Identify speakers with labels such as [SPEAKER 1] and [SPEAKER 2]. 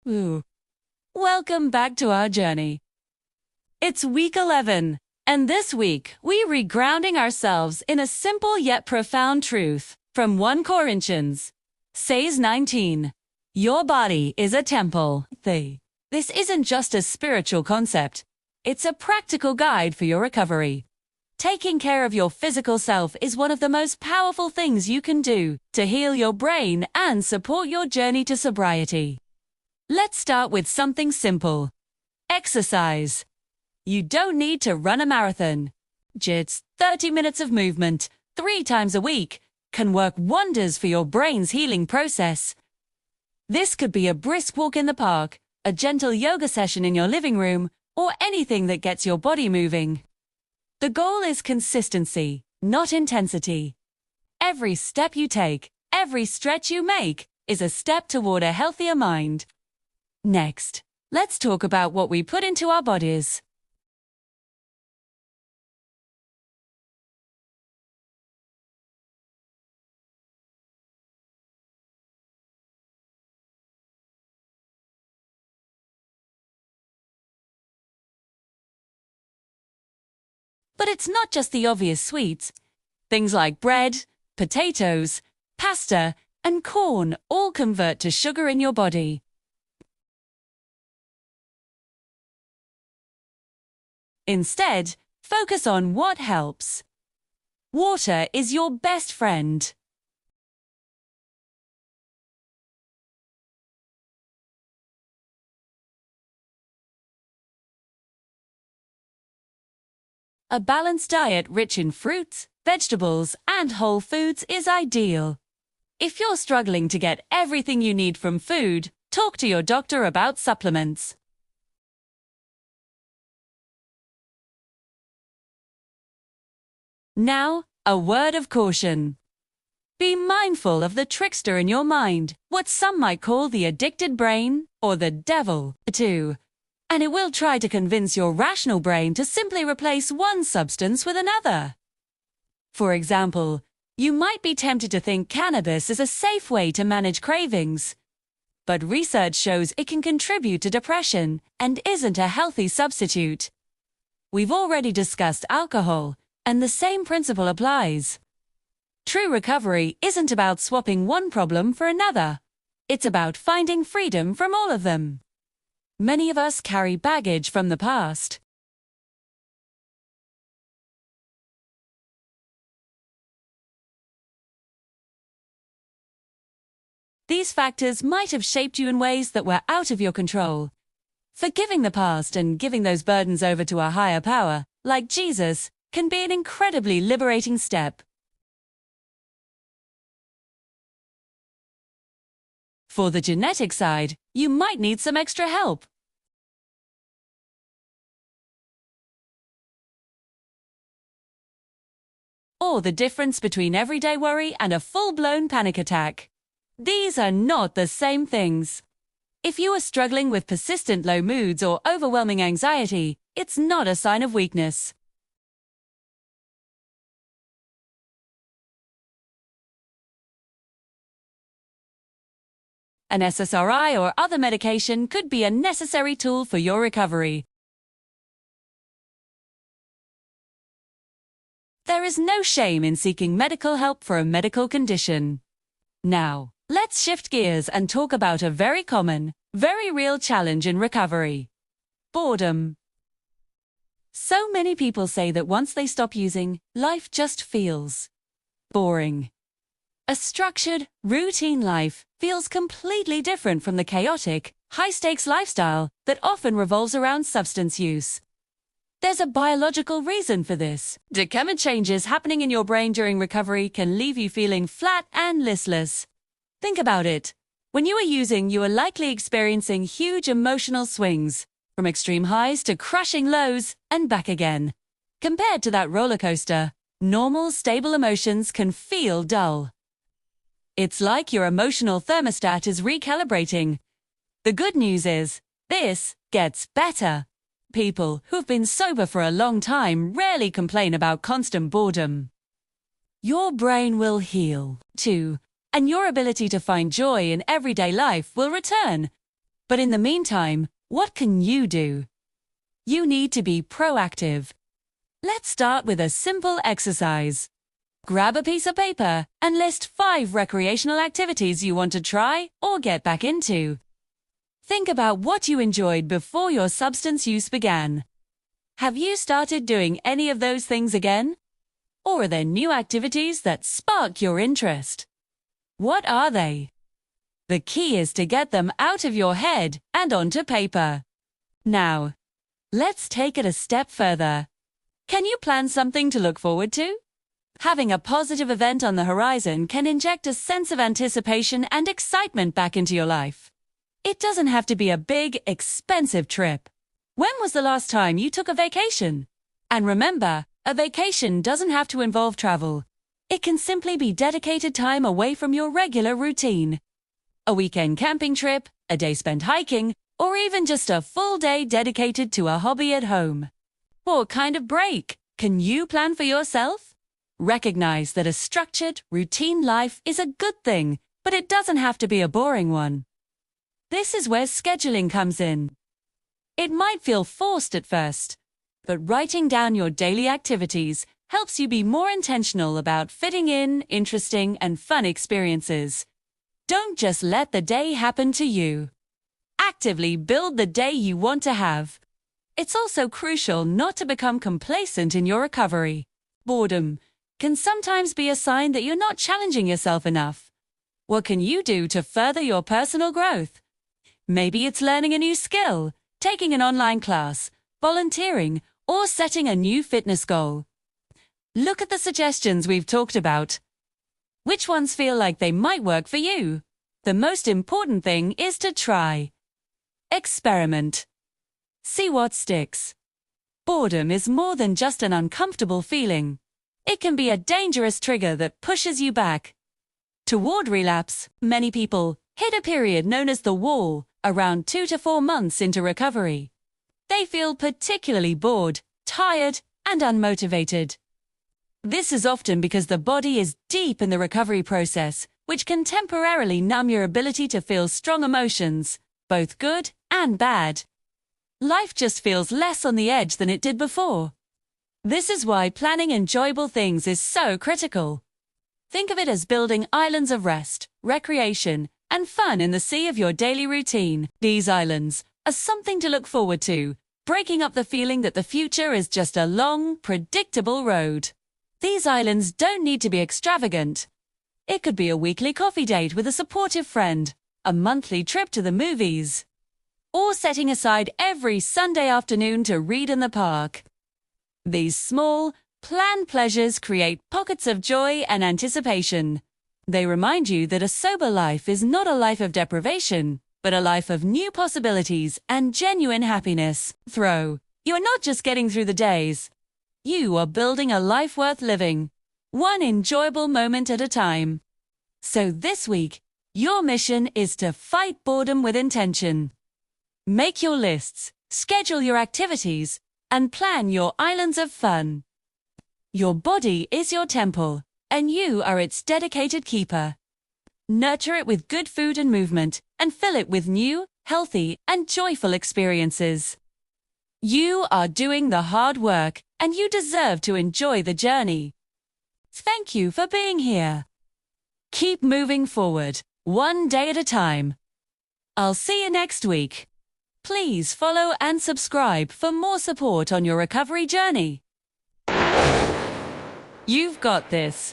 [SPEAKER 1] Ooh. Welcome back to our journey. It's week 11, and this week we're regrounding ourselves in a simple yet profound truth from 1 Corinthians. Says 19, your body is a temple. This isn't just a spiritual concept, it's a practical guide for your recovery. Taking care of your physical self is one of the most powerful things you can do to heal your brain and support your journey to sobriety. Let's start with something simple. Exercise. You don't need to run a marathon. Just 30 minutes of movement, 3 times a week, can work wonders for your brain's healing process. This could be a brisk walk in the park, a gentle yoga session in your living room, or anything that gets your body moving. The goal is consistency, not intensity. Every step you take, every stretch you make, is a step toward a healthier mind. Next, let's talk about what we put into our bodies. But it's not just the obvious sweets. Things like bread, potatoes, pasta, and corn all convert to sugar in your body. Instead, focus on what helps. Water is your best friend. A balanced diet rich in fruits, vegetables, and whole foods is ideal. If you're struggling to get everything you need from food, talk to your doctor about supplements. Now, a word of caution. Be mindful of the trickster in your mind, what some might call the addicted brain, or the devil, too. And it will try to convince your rational brain to simply replace one substance with another. For example, you might be tempted to think cannabis is a safe way to manage cravings. But research shows it can contribute to depression and isn't a healthy substitute. We've already discussed alcohol, and the same principle applies. True recovery isn't about swapping one problem for another. It's about finding freedom from all of them. Many of us carry baggage from the past. These factors might have shaped you in ways that were out of your control. Forgiving the past and giving those burdens over to a higher power, like Jesus, can be an incredibly liberating step. For the genetic side, you might need some extra help. Or the difference between everyday worry and a full-blown panic attack. These are not the same things. If you are struggling with persistent low moods or overwhelming anxiety, it's not a sign of weakness. An SSRI or other medication could be a necessary tool for your recovery. There is no shame in seeking medical help for a medical condition. Now, let's shift gears and talk about a very common, very real challenge in recovery: boredom. So many people say that once they stop using, life just feels boring. A structured, routine life feels completely different from the chaotic, high-stakes lifestyle that often revolves around substance use. There's a biological reason for this. The chemical changes happening in your brain during recovery can leave you feeling flat and listless. Think about it. When you are using, you are likely experiencing huge emotional swings, from extreme highs to crushing lows and back again. Compared to that roller coaster, normal, stable emotions can feel dull. It's like your emotional thermostat is recalibrating. The good news is, this gets better. People who've been sober for a long time rarely complain about constant boredom. Your brain will heal, too, and your ability to find joy in everyday life will return. But in the meantime, what can you do? You need to be proactive. Let's start with a simple exercise. Grab a piece of paper and list 5 recreational activities you want to try or get back into. Think about what you enjoyed before your substance use began. Have you started doing any of those things again? Or are there new activities that spark your interest? What are they? The key is to get them out of your head and onto paper. Now, let's take it a step further. Can you plan something to look forward to? Having a positive event on the horizon can inject a sense of anticipation and excitement back into your life. It doesn't have to be a big, expensive trip. When was the last time you took a vacation? And remember, a vacation doesn't have to involve travel. It can simply be dedicated time away from your regular routine. A weekend camping trip, a day spent hiking, or even just a full day dedicated to a hobby at home. What kind of break can you plan for yourself? Recognize that a structured, routine life is a good thing, but it doesn't have to be a boring one. This is where scheduling comes in. It might feel forced at first, but writing down your daily activities helps you be more intentional about fitting in interesting and fun experiences. Don't just let the day happen to you. Actively build the day you want to have. It's also crucial not to become complacent in your recovery. Boredom can sometimes be a sign that you're not challenging yourself enough. What can you do to further your personal growth? Maybe it's learning a new skill, taking an online class, volunteering, or setting a new fitness goal. Look at the suggestions we've talked about. Which ones feel like they might work for you? The most important thing is to try. Experiment. See what sticks. Boredom is more than just an uncomfortable feeling. It can be a dangerous trigger that pushes you back. Toward relapse, many people hit a period known as the wall around 2 to 4 months into recovery. They feel particularly bored, tired, and unmotivated. This is often because the body is deep in the recovery process, which can temporarily numb your ability to feel strong emotions, both good and bad. Life just feels less on the edge than it did before. This is why planning enjoyable things is so critical. Think of it as building islands of rest, recreation, and fun in the sea of your daily routine. These islands are something to look forward to, breaking up the feeling that the future is just a long, predictable road. These islands don't need to be extravagant. It could be a weekly coffee date with a supportive friend, a monthly trip to the movies, or setting aside every Sunday afternoon to read in the park. These small, planned pleasures create pockets of joy and anticipation. They remind you that a sober life is not a life of deprivation, but a life of new possibilities and genuine happiness. You are not just getting through the days. You are building a life worth living, one enjoyable moment at a time. So this week, your mission is to fight boredom with intention. Make your lists, schedule your activities, and plan your islands of fun. Your body is your temple, and you are its dedicated keeper. Nurture it with good food and movement, and fill it with new, healthy, and joyful experiences. You are doing the hard work, and you deserve to enjoy the journey. Thank you for being here. Keep moving forward, one day at a time. I'll see you next week. Please follow and subscribe for more support on your recovery journey. You've got this.